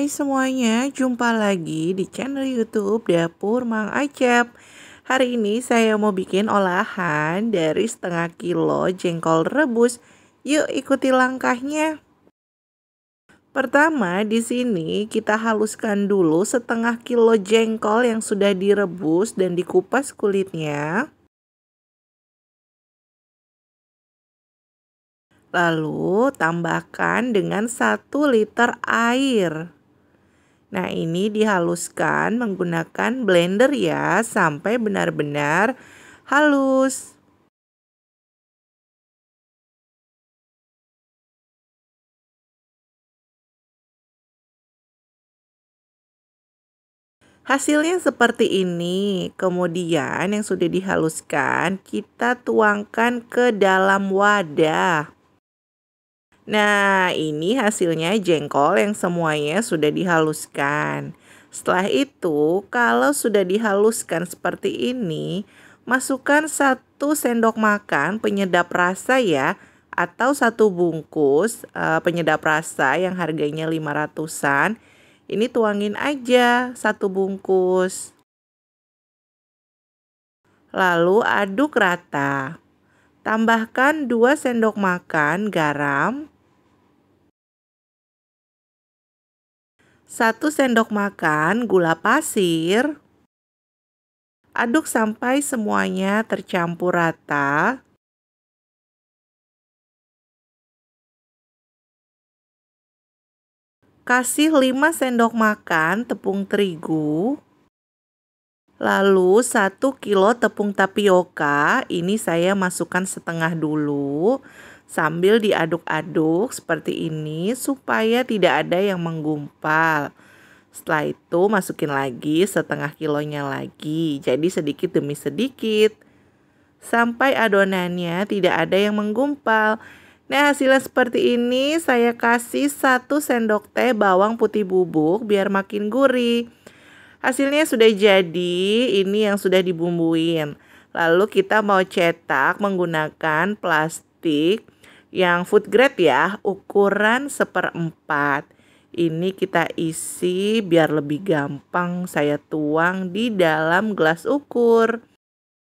Hai semuanya, jumpa lagi di channel YouTube Dapur Mang Acep. Hari ini saya mau bikin olahan dari setengah kilo jengkol rebus. Yuk ikuti langkahnya. Pertama, di sini kita haluskan dulu setengah kilo jengkol yang sudah direbus dan dikupas kulitnya. Lalu tambahkan dengan 1 liter air. Nah, ini dihaluskan menggunakan blender ya, sampai benar-benar halus. Hasilnya seperti ini. Kemudian yang sudah dihaluskan, kita tuangkan ke dalam wadah. Nah, ini hasilnya jengkol yang semuanya sudah dihaluskan. Setelah itu, kalau sudah dihaluskan seperti ini, masukkan 1 sendok makan penyedap rasa ya, atau 1 bungkus penyedap rasa yang harganya 500-an. Ini tuangin aja 1 bungkus. Lalu aduk rata. Tambahkan 2 sendok makan garam, 1 sendok makan gula pasir. Aduk sampai semuanya tercampur rata. Kasih 5 sendok makan tepung terigu. Lalu 1 kilo tepung tapioka, ini saya masukkan setengah dulu. Sambil diaduk-aduk seperti ini supaya tidak ada yang menggumpal. Setelah itu masukin lagi setengah kilonya lagi, jadi sedikit demi sedikit. Sampai adonannya tidak ada yang menggumpal. Nah, hasilnya seperti ini. Saya kasih 1 sendok teh bawang putih bubuk biar makin gurih. Hasilnya sudah jadi, ini yang sudah dibumbuin. Lalu kita mau cetak menggunakan plastik yang food grade ya, ukuran 1/4. Ini kita isi biar lebih gampang saya tuang di dalam gelas ukur.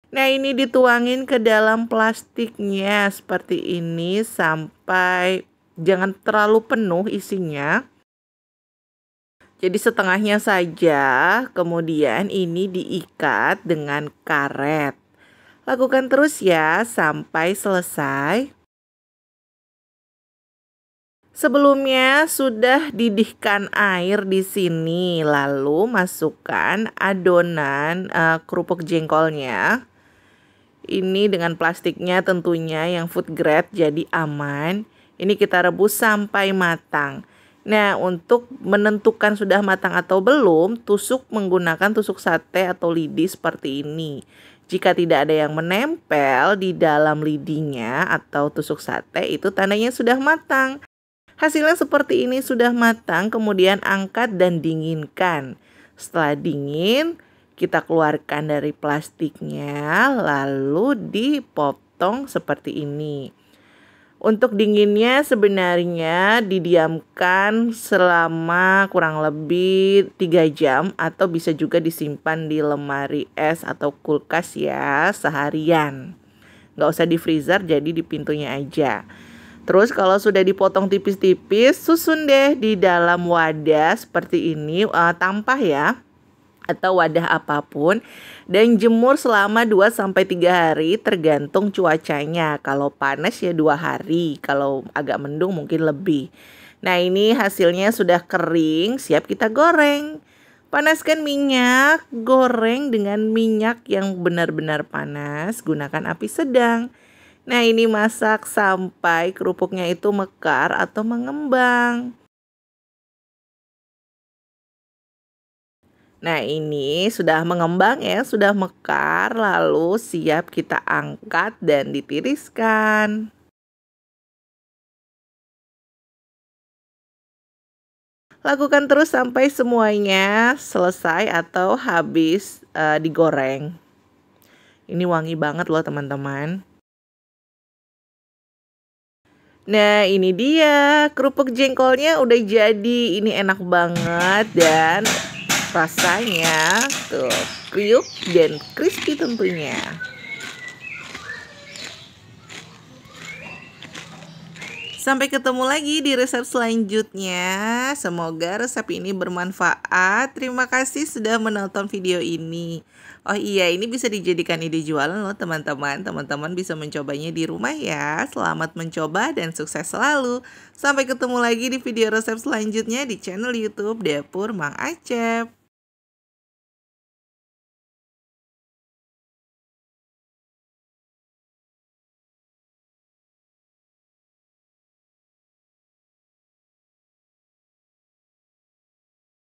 Nah, ini dituangin ke dalam plastiknya seperti ini sampai jangan terlalu penuh isinya. Jadi setengahnya saja, kemudian ini diikat dengan karet. Lakukan terus ya sampai selesai. Sebelumnya sudah didihkan air di sini, lalu masukkan adonan kerupuk jengkolnya. Ini dengan plastiknya tentunya yang food grade jadi aman. Ini kita rebus sampai matang. Nah, untuk menentukan sudah matang atau belum, tusuk menggunakan tusuk sate atau lidi seperti ini. Jika tidak ada yang menempel di dalam lidinya atau tusuk sate, itu tandanya sudah matang. Hasilnya seperti ini sudah matang, kemudian angkat dan dinginkan. Setelah dingin, kita keluarkan dari plastiknya, lalu dipotong seperti ini. Untuk dinginnya sebenarnya didiamkan selama kurang lebih 3 jam atau bisa juga disimpan di lemari es atau kulkas ya seharian. Nggak usah di freezer, jadi di pintunya aja. Terus kalau sudah dipotong tipis-tipis, susun deh di dalam wadah seperti ini, tampah ya, atau wadah apapun, dan jemur selama 2-3 hari tergantung cuacanya. Kalau panas ya 2 hari, kalau agak mendung mungkin lebih. Nah, ini hasilnya sudah kering, siap kita goreng. Panaskan minyak, goreng dengan minyak yang benar-benar panas, gunakan api sedang. Nah, ini masak sampai kerupuknya itu mekar atau mengembang. Nah, ini sudah mengembang ya, sudah mekar, lalu siap kita angkat dan ditiriskan. Lakukan terus sampai semuanya selesai atau habis digoreng. Ini wangi banget loh teman-teman. Nah, ini dia kerupuk jengkolnya udah jadi. Ini enak banget dan rasanya tuh kriuk dan crispy tentunya. Sampai ketemu lagi di resep selanjutnya. Semoga resep ini bermanfaat. Terima kasih sudah menonton video ini. Oh iya, ini bisa dijadikan ide jualan loh teman-teman. Teman-teman bisa mencobanya di rumah ya. Selamat mencoba dan sukses selalu. Sampai ketemu lagi di video resep selanjutnya di channel YouTube Dapur Mang Acep.